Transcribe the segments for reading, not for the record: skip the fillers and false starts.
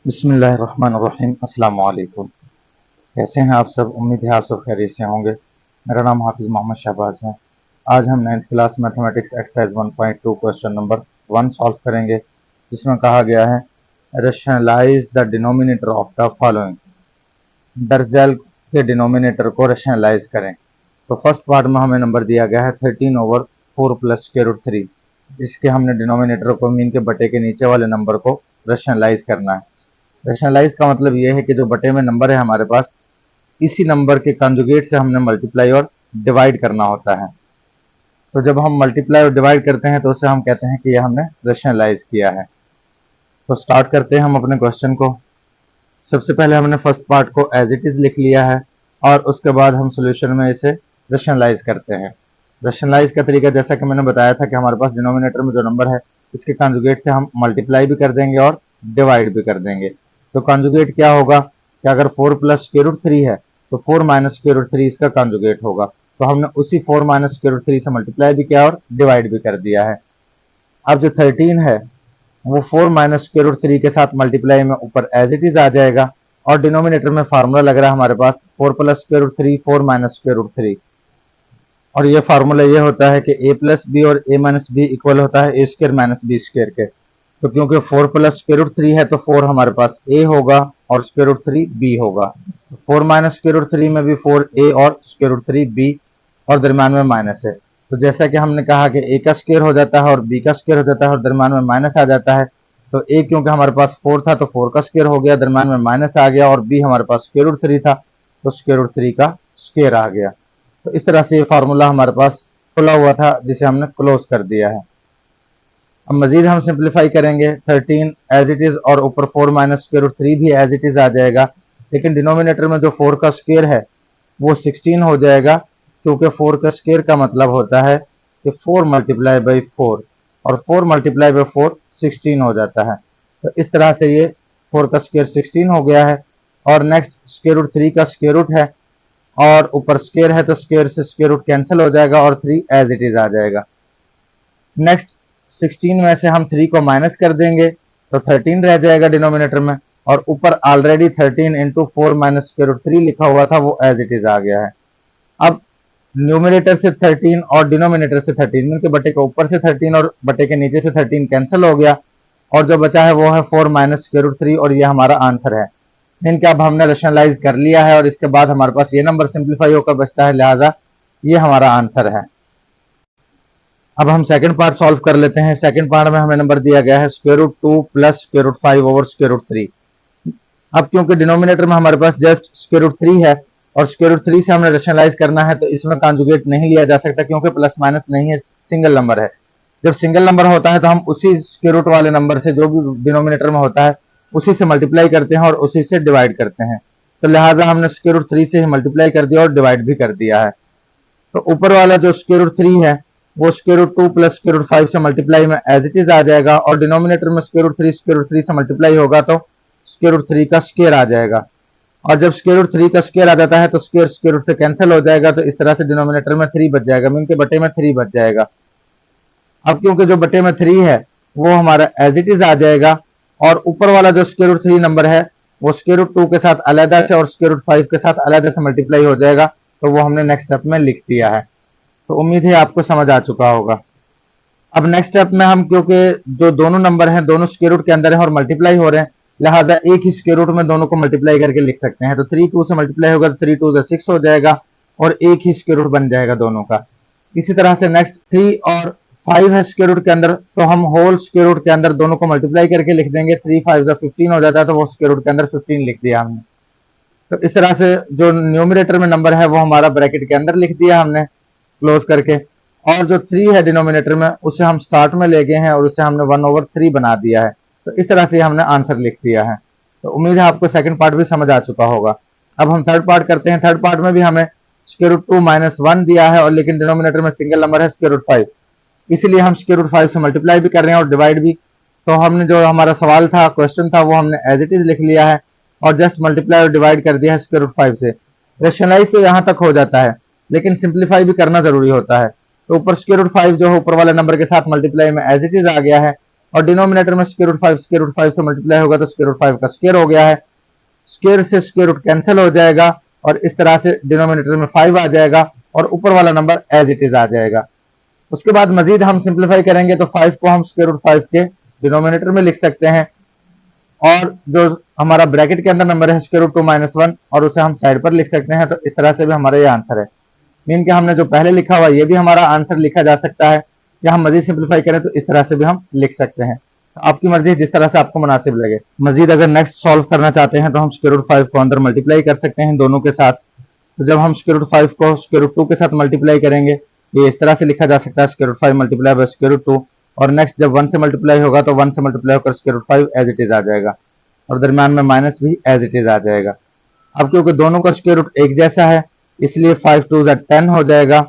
बिस्मिल्लाहिर्रहमानिर्रहीम। अस्सलाम वालेकुम। कैसे हैं आप सब? उम्मीद है आप सब खैरियत से होंगे। मेरा नाम हाफिज़ मोहम्मद शहबाज है। आज हम 9th class mathematics exercise 1.2 question number 1 solve करेंगे, जिसमें कहा गया है rationalise the denominator of the following. दरअसल के डिनोमिनेटर को रैशनलाइज करें। तो फर्स्ट पार्ट में हमें नंबर दिया गया है 13/4 प्लस स्क्वायर रूट 3, जिसके हमने डिनोमिनेटर को मीन के बटे के नीचे वाले नंबर को रैशनलाइज करना है। रैशनलाइज का मतलब यह है कि जो बटे में नंबर है हमारे पास, इसी नंबर के कंजुगेट से हमने मल्टीप्लाई और डिवाइड करना होता है। तो जब हम मल्टीप्लाई और डिवाइड करते हैं तो उससे हम कहते हैं कि यह हमने रैशनलाइज किया है। तो स्टार्ट करते हैं हम अपने क्वेश्चन को। सबसे पहले हमने फर्स्ट पार्ट को एज इट इज लिख लिया है और उसके बाद हम सोल्यूशन में इसे रैशनलाइज करते हैं। रैशनलाइज का तरीका जैसा कि मैंने बताया था कि हमारे पास डिनोमिनेटर में जो नंबर है, इसके कंजुगेट से हम मल्टीप्लाई भी कर देंगे और डिवाइड भी कर देंगे। तो कंजुगेट क्या होगा कि अगर 4 प्लस स्क्वायर रूट 3 है तो 4 माइनस स्क्वायर रूट 3 इसका कंजुगेट होगा। तो हमने उसी 4 माइनस स्क्वायर रूट 3 से मल्टीप्लाई भी किया और डिवाइड भी कर दिया है। अब जो 13 है वो 4 माइनस स्क्वायर रूट 3 के साथ मल्टीप्लाई में ऊपर एज इट इज आ जाएगा और डिनोमिनेटर में फार्मूला लग रहा है हमारे पास 4 plus square root 3 4 minus square root 3। और ये फार्मूला ये होता है कि a प्लस बी और a माइनस बी इक्वल होता है a square minus b square के। तो क्योंकि 4 प्लस स्क्वायर रूट 3 है तो 4 हमारे पास a होगा और स्क्वायर रूट 3 b होगा। 4 माइनस स्क्वायर रूट 3 में भी 4a और स्क्वायर रूट 3 b और दरम्यान में माइनस है। तो जैसा कि हमने कहा कि a का स्क्वायर हो जाता है और b का स्क्वायर हो जाता है और दरम्यान में माइनस आ जाता है। तो a क्योंकि हमारे पास 4 था तो 4 का स्क्वायर हो गया, दरम्यान में माइनस आ गया, और b हमारे पास स्क्वायर रूट 3 था तो स्क्वायर रूट 3 का स्क्वायर आ गया। तो इस तरह से ये फार्मूला हमारे पास खुला हुआ था जिसे हमने क्लोज कर दिया है। अब मजीद हम सिंप्लीफाई करेंगे। 13 एज इट इज और ऊपर 4 माइनस स्क्वायर रूट 3 भी एज इट इज आ जाएगा, लेकिन डिनोमिनेटर में जो 4 का स्क्वायर है वो 16 हो जाएगा, क्योंकि 4 का स्क्वायर का मतलब होता है कि 4 मल्टीप्लाई बाई 4 और 4 मल्टीप्लाई बाई 4 16 हो जाता है। तो इस तरह से ये 4 का स्क्वायर 16 हो गया है। और नेक्स्ट स्क्वायर रूट 3 का स्क्वायर रूट है और ऊपर स्क्वायर है तो स्क्वायर से स्क्वायर रूट कैंसिल हो जाएगा और 3 एज इट इज आ जाएगा। नेक्स्ट 16 में से हम 3 को माइनस कर देंगे तो 13 रह जाएगा डिनोमिनेटर में, और ऊपर already 13 into 4 minus square root 3 लिखा हुआ था वो एज इट इज आ गया है। अब न्यूमिनेटर से 13 और डिनोमिनेटर से 13 मिलकर बटे के ऊपर से 13 और बटे के नीचे से 13 कैंसिल हो गया, और जो बचा है वो है 4 माइनस स्क्वायर रूट 3, और ये हमारा आंसर है। इनका अब हमने रैशनलाइज कर लिया है और इसके बाद हमारे पास ये नंबर सिंप्लीफाई होकर बचता है, लिहाजा ये हमारा आंसर है। अब हम सेकंड पार्ट सॉल्व कर लेते हैं। सेकंड पार्ट में हमें नंबर दिया गया है square root 2 plus square root 5 over square root 3। अब क्योंकि डिनोमिनेटर में हमारे पास जस्ट स्क्वायर रूट 3 है और स्क्वायर रूट 3 से हमने रैशनलाइज करना है, तो इसमें कॉन्जुगेट नहीं लिया जा सकता क्योंकि प्लस माइनस नहीं है, सिंगल नंबर है। जब सिंगल नंबर होता है तो हम उसी स्क्वायर रूट वाले नंबर से जो भी डिनोमिनेटर में होता है उसी से मल्टीप्लाई करते हैं और उसी से डिवाइड करते हैं। तो लिहाजा हमने स्क्वायर रूट 3 से ही मल्टीप्लाई कर दिया और डिवाइड भी कर दिया है। तो ऊपर वाला जो स्क्वायर रूट 3 है वो square root 2 plus square root 5 से मल्टीप्लाई में एज इट इज आ जाएगा, और डिनोमिनेटर में स्क्वायर रूट 3 से मल्टीप्लाई होगा तो स्क्वायर रूट 3 का स्क्वायर आ जाएगा। और जब स्क्वायर रूट 3 का स्क्वायर आ जाता है तो स्क्वायर रूट से कैंसिल हो जाएगा, तो इस तरह से डिनोमिनेटर में 3 बच जाएगा, मीन के बटे में 3 बच जाएगा। अब क्योंकि जो बटे में 3 है वो हमारा एज इट इज आ जाएगा, और ऊपर वाला जो स्क्वायर रूट 3 नंबर है वो स्क्वायर रूट 2 के साथ अलहदा से और स्क्वायर रूट 5 के साथ अलहदा से मल्टीप्लाई हो जाएगा, तो वो हमने नेक्स्ट स्टेप में लिख दिया है। तो उम्मीद है आपको समझ आ चुका होगा। अब नेक्स्ट स्टेप में हम, क्योंकि जो दोनों नंबर हैं दोनों स्क्वायर रूट के अंदर है और मल्टीप्लाई हो रहे हैं, लिहाजा एक ही स्क्वायर रूट में दोनों को मल्टीप्लाई करके लिख सकते हैं। तो 3 2 से मल्टीप्लाई होगा तो 3 2 से 6 हो जाएगा और एक ही स्क्वायर रूट बन जाएगा दोनों का। इसी तरह से नेक्स्ट 3 और 5 है स्क्वायर रूट के अंदर, तो हम होल स्क्वायर रूट के अंदर दोनों को मल्टीप्लाई करके लिख देंगे। 3 5 से 15 हो जाता है, तो वो स्क्वायर रूट के अंदर 15 लिख दिया हमने। तो इस तरह से जो न्यूमरेटर में नंबर है वो हमारा ब्रैकेट के अंदर लिख दिया हमने क्लोज करके, और जो 3 है डिनोमिनेटर में उसे हम स्टार्ट में ले गए हैं और उसे हमने 1/3 बना दिया है। तो इस तरह से हमने आंसर लिख दिया है। तो उम्मीद है आपको सेकंड पार्ट भी समझ आ चुका होगा। अब हम थर्ड पार्ट करते हैं। थर्ड पार्ट में भी हमें स्क्वायर रूट 2 माइनस 1 दिया है, और लेकिन डिनोमिनेटर में सिंगल नंबर है स्क्वायर रूट 5, इसीलिए हम स्क्वायर रूट 5 से मल्टीप्लाई भी कर रहे हैं और डिवाइड भी। तो हमने जो हमारा सवाल था, क्वेश्चन था, वो हमने एज इट इज लिख लिया है और जस्ट मल्टीप्लाई और डिवाइड कर दिया है स्क्वायर रूट 5 से। रैशनलाइज तो यहाँ तक हो जाता है, लेकिन सिंप्लीफाई भी करना जरूरी होता है। तो ऊपर स्क्वायर रूट 5 जो है ऊपर वाले नंबर के साथ मल्टीप्लाई में एज इट इज आ गया है, और डिनोमिनेटर में स्क्वायर रूट 5 से मल्टीप्लाई होगा तो स्क्वायर रूट 5 का स्क्वायर हो गया है, स्क्वायर से स्क्वायर रूट कैंसिल हो जाएगा और इस तरह से डिनोमिनेटर में 5 आ जाएगा और ऊपर वाला नंबर एज इट इज आ जाएगा। उसके बाद मजीद हम सिंप्लीफाई करेंगे तो 5 को हम स्क्वायर रूट 5 के डिनोमिनेटर में लिख सकते हैं और जो हमारा ब्रैकेट के अंदर नंबर है स्क्वायर रूट 2 माइनस 1 और उसे हम साइड पर लिख सकते हैं। तो इस तरह से भी हमारा ये आंसर है। मीन के हमने जो पहले लिखा हुआ ये भी हमारा आंसर लिखा जा सकता है, या हम मजीद सिंप्लीफाई करें तो इस तरह से भी हम लिख सकते हैं। तो आपकी मर्जी है, जिस तरह से आपको मुनासिब लगे। मजीद अगर नेक्स्ट सॉल्व करना चाहते हैं तो हम स्क्वायर रूट 5 को अंदर मल्टीप्लाई कर सकते हैं दोनों के साथ। तो जब हम स्क्वायर रूट 5 को स्क्वायर रूट 2 के साथ मल्टीप्लाई करेंगे ये इस तरह से लिखा जा सकता है, square root 5 multiply by square root 2, और नेक्स्ट जब 1 से मल्टीप्लाई होगा तो 1 से मल्टीप्लाई होकर square root 5 as it is आ जाएगा और दरम्यान में माइनस भी एज इट इज आ जाएगा। अब क्योंकि दोनों का स्क्वायर रूट एक जैसा है इसलिए 5 2 10 हो जाएगा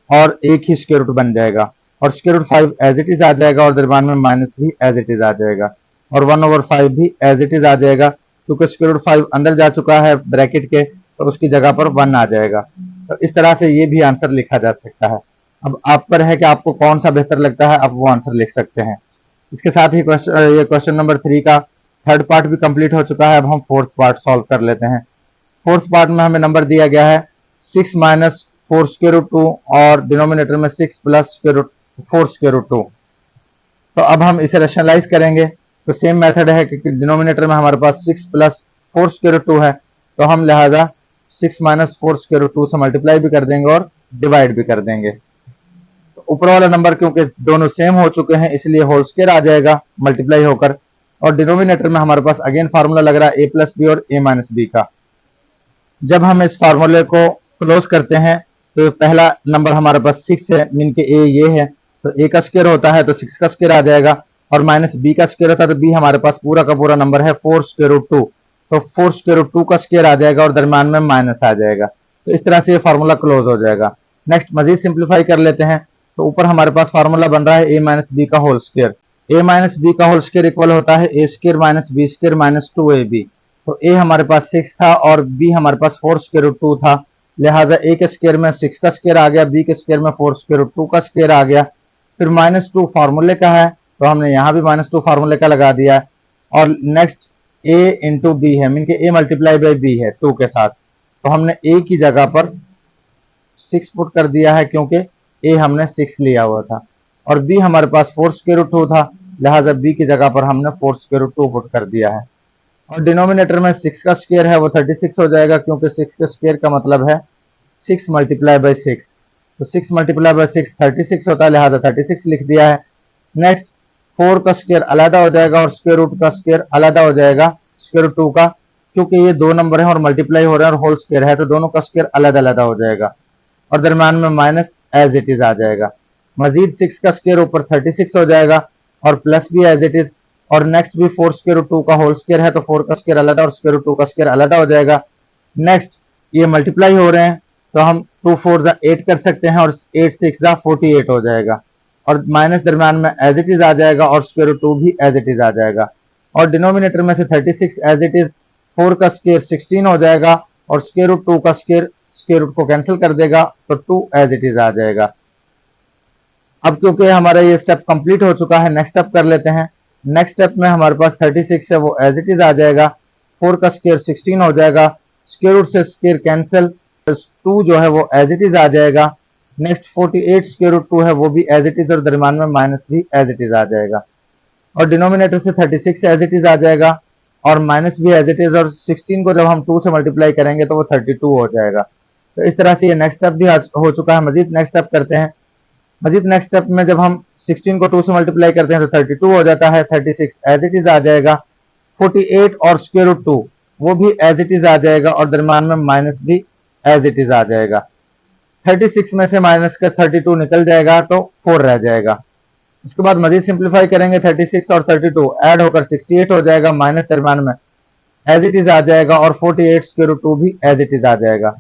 और एक ही स्क्वायर रूट बन जाएगा और square root 5 as it is आ जाएगा और दरम्यान में माइनस भी एज इट इज आ जाएगा और 1/5 भी एज इट इज आ जाएगा, क्योंकि स्क्वायर रूट 5 अंदर जा चुका है ब्रैकेट के तो उसकी जगह पर 1 आ जाएगा। तो इस तरह से ये भी आंसर लिखा जा सकता है। अब आप पर है कि आपको कौन सा बेहतर लगता है, आप वो आंसर लिख सकते हैं। इसके साथ ही ये क्वेश्चन नंबर 3 का थर्ड पार्ट भी कंप्लीट हो चुका है। अब हम फोर्थ पार्ट सॉल्व कर लेते हैं। फोर्थ पार्ट में हमें नंबर दिया गया है 6 माइनस 4 स्क्वायर रूट 2 और डिनोमिनेटर में 6 plus square root 4 square root 2। तो अब हम इसे रैशनलाइज करेंगे तो सेम मेथड है कि डिनोमिनेटर में हमारे पास 6 प्लस 4 स्क्वायर रूट 2 है तो हम लिहाजा 6 माइनस 4 स्क्वायर रूट 2 से मल्टीप्लाई भी कर देंगे और डिवाइड भी कर देंगे। तो ऊपर वाला नंबर क्योंकि दोनों सेम हो चुके हैं इसलिए होल स्क्वायर आ जाएगा मल्टीप्लाई होकर, और डिनोमिनेटर में हमारे पास अगेन फार्मूला लग रहा है a प्लस बी और a माइनस बी का। जब हम इस फार्मूले को क्लोज करते हैं तो पहला नंबर हमारे पास 6 है, मीन के a ये है तो a का स्क्वायर होता है तो 6 का स्क्वायर आ जाएगा और माइनस b का स्क्वायर होता है तो b हमारे पास पूरा का पूरा नंबर है 4 स्क्वायर रूट 2, तो 4 स्क्वायर रूट 2 का स्क्वायर आ जाएगा और दरम्यान में माइनस आ जाएगा। तो इस तरह से ये फार्मूला क्लोज हो जाएगा। नेक्स्ट मजीद सिंप्लीफाई कर लेते हैं तो ऊपर हमारे पास फार्मूला बन रहा है a माइनस बी का whole square. a minus b का होल स्क्वायर इक्वल होता है a square minus b square minus 2ab। तो a हमारे पास 6 था और b हमारे पास 4 स्क्वायर रूट 2 था, लिहाजा a के स्क्वायर में 6 का स्क्वायर आ गया, b के स्क्वायर में 4 स्क्वायर रूट 2 का स्क्वायर आ गया। फिर माइनस 2 फार्मूले का है तो हमने यहाँ भी माइनस 2 फार्मूले का लगा दिया और नेक्स्ट a इंटू बी है, मीन के a मल्टीप्लाई बाई b है 2 के साथ, तो हमने a की जगह पर 6 पुट कर दिया है क्योंकि a हमने 6 लिया हुआ था और b हमारे पास 4 स्क्वायर रूट 2 था, लिहाजा b की जगह पर हमने 4 स्क्वायर रूट 2 पुट कर दिया है। और डिनोमिनेटर में 6 का स्क्वायर है वो 36 हो जाएगा क्योंकि 6 का स्क्वायर का मतलब है 6 मल्टीप्लाई बाई 6, तो 6 मल्टीप्लाई बाई 6 36 होता है, लिहाजा 36 लिख दिया है। नेक्स्ट 4 का स्क्वायर अलग हो जाएगा और स्क्वायर रूट का स्क्वायर अलग हो जाएगा स्क्वायर रूट 2 का, क्योंकि ये दो नंबर है और मल्टीप्लाई हो रहे हैं और होल स्क्वायर है तो दोनों का स्क्वायर अलग अलग हो जाएगा और दरम्यान में माइनस एज इट इज आ जाएगा। मजीद 6 का स्क्वायर ऊपर 36 हो जाएगा और प्लस भी एज इट इज, और नेक्स्ट भी 4 स्क्वायर रूट 2 का होल स्क्वायर है तो 4 का स्क्वायर अलग और स्क्वायर रूट 2 का स्क्वायर अलग हो जाएगा। नेक्स्ट ये मल्टीप्लाई हो रहे हैं तो हम 2 4 जा 8 कर सकते हैं और 8 6 जा 48 हो जाएगा और माइनस दरम्यान में एज इट इज आ जाएगा और स्क्वायर रूट 2 भी एज इट इज आ जाएगा। और डिनोमिनेटर में से 36 एज इट इज, 4 का स्क्वायर 16 हो जाएगा और स्क्वायर रूट 2 का स्क्वायर स्क्वायर रूट को कैंसिल कर देगा तो 2 एज इट इज आ जाएगा। अब क्योंकि हमारा ये स्टेप कंप्लीट हो चुका है नेक्स्ट स्टेप कर लेते हैं। नेक्स्ट स्टेप में हमारे पास 36 है वो एज इट इज आ जाएगा, 4 का स्क्वायर 16 हो जाएगा, स्क्वायर रूट से स्क्वायर कैंसिल, 2 जो है वो एज इट इज आ जाएगा। नेक्स्ट 48 स्क्वायर रूट 2 है वो भी एज इट इज और दरम्यान में माइनस भी एज इट इज आ जाएगा और डिनोमिनेटर से 36 एज इट इज आ जाएगा और माइनस भी एज इट इज, और 16 को जब हम 2 से मल्टीप्लाई करेंगे तो वो 32 हो जाएगा। तो इस तरह से ये नेक्स्ट स्टेप भी हो चुका है। मजीद नेक्स्ट स्टेप करते हैं। मजीद नेक्स्ट स्टेप में जब हम 16 को 2 से मल्टीप्लाई करते हैं तो 32 हो जाता है, 36 एज इट इज आ जाएगा, 48 और स्क्वायर रूट 2 वो भी एज इट इज आ जाएगा और दरम्यान में माइनस भी एज इट इज आ जाएगा। 36 में से माइनस का 32 निकल जाएगा तो 4 रह जाएगा। उसके बाद मजीद सिंप्लीफाई करेंगे, 36 और 32 ऐड होकर 68 हो जाएगा, माइनस दरम्यान में एज इट इज आ जाएगा और 48 स्क्वायर रूट 2 भी एज इट इज आ जाएगा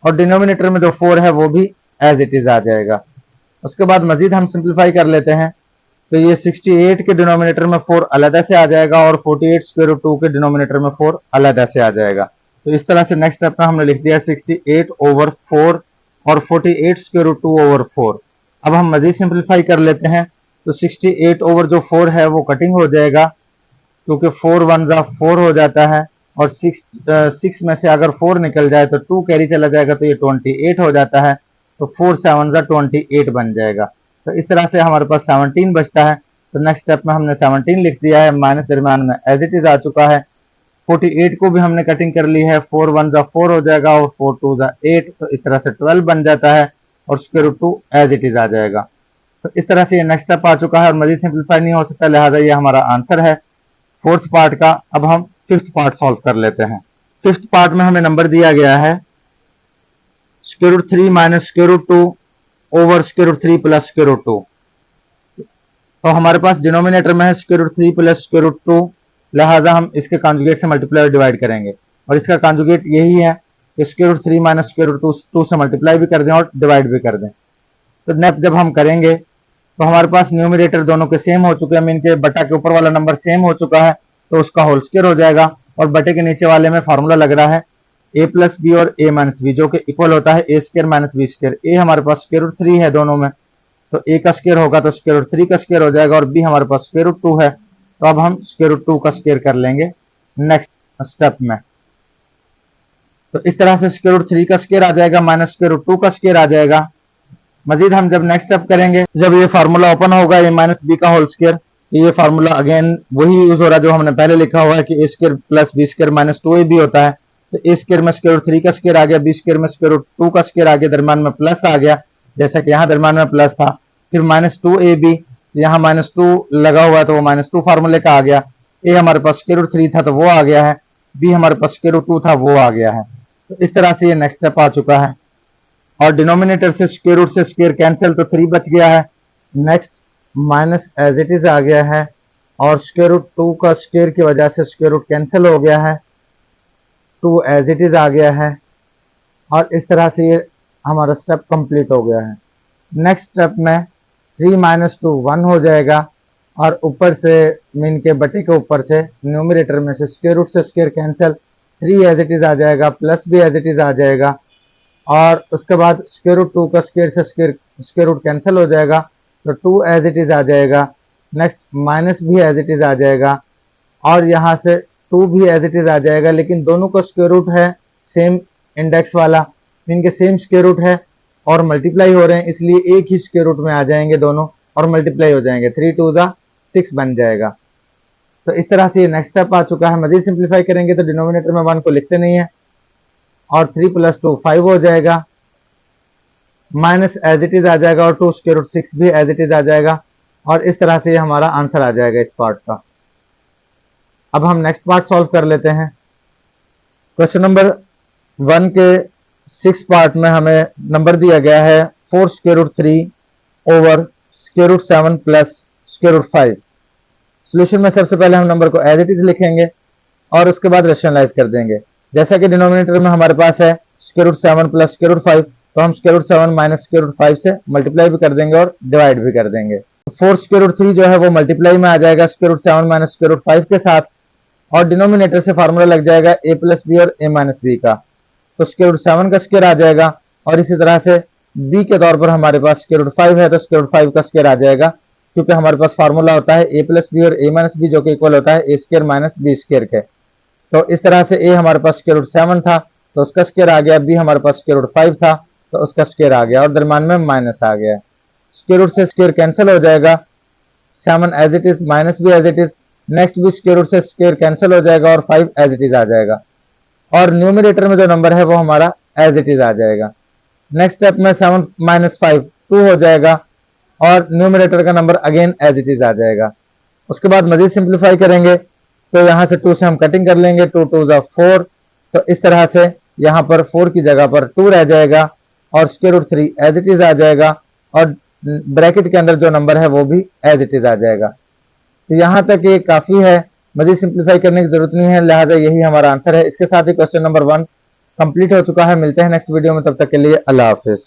और डिनोमिनेटर में जो 4 है वो भी एज इट इज आ जाएगा। उसके बाद मजीद हम सिंप्लीफाई कर लेते हैं तो ये 68 के डिनोमिनेटर में 4 अलग से आ जाएगा और 48 स्क्वायर रूट 2 के डिनोमिनेटर में 4 अलग से आ जाएगा। तो इस तरह से नेक्स्ट स्टेप में हमने लिख दिया 68 ओवर 4 और 48 स्क्वायर रूट 2 ओवर 4। अब हम मजीद सिंप्लीफाई कर लेते हैं तो 68 ओवर जो 4 है वो कटिंग हो जाएगा, क्योंकि 4 1 जा 4 हो जाता है, और 6 में से अगर 4 निकल जाए तो 2 कैरी चला जाएगा, तो ये 28 हो जाता है। तो 4 7 जा 28 बन जाएगा। तो इस तरह से हमारे पास 17 बचता है। तो नेक्स्ट स्टेप में हमने 17 लिख दिया है, माइनस दरम्यान में एज इट इज आ चुका है। 48 को भी हमने कटिंग कर ली है, 4 1 जा 4 हो जाएगा और 4 2 जा 8, तो इस तरह से 12 बन जाता है और square root 2 as it is आ जाएगा। तो इस तरह से ये नेक्स्ट स्टेप आ चुका है और मजीद सिंप्लीफाई नहीं हो सकता, लिहाजा ये हमारा आंसर है फोर्थ पार्ट का। अब हम फिफ्थ पार्ट सॉल्व कर लेते हैं। फिफ्थ पार्ट में हमें नंबर दिया गया है square root 3 minus square root 2 over square root 3 plus square root 2। तो हमारे पास डिनोमिनेटर में है square root 3 plus square root 2, लिहाजा हम इसके कॉन्जुगेट से मल्टीप्लाई और डिवाइड करेंगे, और इसका कॉन्जुगेट यही है कि square root 3 minus square root 2 से मल्टीप्लाई भी कर दें और डिवाइड भी कर दें। तो नेक्स्ट जब हम करेंगे तो हमारे पास न्यूमरेटर दोनों के सेम हो चुके हैं, मीन के बटा के ऊपर वाला नंबर सेम हो चुका है, तो उसका होल स्क्वायर हो जाएगा, और बटे के नीचे वाले में फार्मूला लग रहा है a प्लस बी और a माइनस बी, जो कि इक्वल होता है a square minus b square. a हमारे पास स्क्वायर रूट 3 है दोनों में, तो a का स्क्वायर होगा तो स्क्वायर रूट 3 का स्क्वायर हो जाएगा, और b हमारे पास स्क्वायर रूट 2 है, तो अब हम स्क्वायर रूट 2 का स्क्वायर कर लेंगे नेक्स्ट स्टेप में। तो इस तरह से स्क्वायर रूट 3 का स्क्वायर आ जाएगा माइनस स्क्वायर रूट 2 का स्क्वायर आ जाएगा। मजीद हम जब नेक्स्ट स्टेप करेंगे, जब ये फार्मूला ओपन होगा a माइनस बी का होल स्क्वायर, तो ये फार्मूला अगेन वही यूज हो रहा है जो हमने पहले लिखा हुआ है कि a square plus b square minus 2ab होता है। तो a स्क्वायर में स्क्वायर रूट 3 का स्क्वायर आ गया, b स्क्वायर में स्क्वायर रूट 2 का स्क्वायर आ गया, दरम्यान में प्लस आ गया, जैसा कि यहाँ दरम्यान में प्लस था। फिर माइनस 2ab, यहाँ माइनस 2 लगा हुआ है तो वो माइनस 2 फार्मूले का आ गया। a हमारे पास स्क्वायर रूट 3 था तो वो आ गया है, b हमारे पास स्क्वायर रूट 2 था वो आ गया है। तो इस तरह से ये नेक्स्ट स्टेप आ चुका है, और डिनोमिनेटर से स्क्वायर रूट से स्क्वायर कैंसिल, तो 3 बच गया है। Next minus as it is आ गया है, और स्क्वायर रूट 2 का स्क्वायर की वजह से स्क्वायर रूट कैंसिल हो गया है, 2 एज इट इज आ गया है, और इस तरह से ये हमारा स्टेप कंप्लीट हो गया है। नेक्स्ट स्टेप में 3 माइनस 2 1 हो जाएगा, और ऊपर से मीन के बटे के ऊपर से न्यूमरेटर में से स्क्वायर रूट से square cancel, 3 as it is आ जाएगा, प्लस भी एज इट इज आ जाएगा, और उसके बाद स्क्वायर रूट 2 का स्क्वायर से स्क्वायर रूट कैंसिल हो जाएगा, तो 2 एज इट इज आ जाएगा। नेक्स्ट माइनस भी एज इट इज आ जाएगा, और यहाँ से 2 भी एज इट इज आ जाएगा, लेकिन दोनों का स्क्वायर रूट है सेम इंडेक्स वाला, इनके सेम स्क्वायर रूट है और मल्टीप्लाई हो रहे हैं, इसलिए एक ही स्क्वायर रूट में आ जाएंगे दोनों और मल्टीप्लाई हो जाएंगे, 3 2 जा 6 बन जाएगा। तो इस तरह से ये नेक्स्ट स्टेप आ चुका है। मजीद सिंप्लीफाई करेंगे तो डिनोमिनेटर में 1 को लिखते नहीं है, और 3 प्लस 2 5 हो जाएगा, माइनस एज इट इज आ जाएगा, और 2 स्क्वायर रूट 6 भी एज इट इज आ जाएगा, और इस तरह से हमारा आंसर आ जाएगा इस पार्ट का। अब हम नेक्स्ट पार्ट सॉल्व कर लेते हैं। क्वेश्चन नंबर 1 के 6 पार्ट में हमें नंबर दिया गया है 4 square root 3 over square root 7 plus square root 5। Solution में सबसे पहले हम नंबर को एज इट इज लिखेंगे और उसके बाद रेशनलाइज कर देंगे। जैसा कि डिनोमिनेटर में हमारे पास है square root 7 plus square root 5, तो हम square root 7 minus square root 5 से मल्टीप्लाई भी कर देंगे और डिवाइड भी कर देंगे। 4 स्क्वायर रूट 3 जो है वो मल्टीप्लाई में आ जाएगा square root 7 minus square root 5 के साथ, और डिनोमिनेटर से फार्मूला लग जाएगा a प्लस बी और a माइनस बी का, तो स्क्वायर रूट 7 का स्क्वायर आ जाएगा, और इसी तरह से b के तौर पर हमारे पास स्क्वायर रूट 5 है तो स्क्वायर रूट 5 का स्क्वायर आ जाएगा, क्योंकि हमारे पास फार्मूला होता है a प्लस बी और a माइनस बी जो कि इक्वल होता है a square minus b square के। तो इस तरह से a हमारे पास स्क्वायर रूट 7 था तो उसका स्क्वायर आ गया, b हमारे पास स्क्वायर रूट 5 था तो उसका स्क्वायर आ गया, और दरम्यान में माइनस आ गया। स्क्वायर रूट से स्क्वायर कैंसिल हो जाएगा, 7 एज इट इज माइनस भी एज इट इज, नेक्स्ट भी स्क्वायर रूट से स्क्वायर कैंसिल हो जाएगा और 5 एज इट इज आ जाएगा, और न्यूमरेटर में जो नंबर है वो हमारा एज इट इज आ जाएगा। नेक्स्ट स्टेप में 7 माइनस 5 2 हो जाएगा, और न्यूमरेटर का number again as it is आ जाएगा। उसके बाद मजीद सिंप्लीफाई करेंगे तो यहाँ से 2 से हम कटिंग कर लेंगे, 2 2 जा 4, तो इस तरह से यहाँ पर 4 की जगह पर 2 रह जाएगा, और square root 3 as it is आ जाएगा, और ब्रैकेट के अंदर जो नंबर है वो भी एज इट इज आ जाएगा। तो यहाँ तक ये काफी है, मजीद सिंप्लीफाई करने की जरूरत नहीं है, लिहाजा यही हमारा आंसर है। इसके साथ ही क्वेश्चन नंबर 1 कंप्लीट हो चुका है। मिलते हैं नेक्स्ट वीडियो में, तब तक के लिए अल्लाह हाफिज।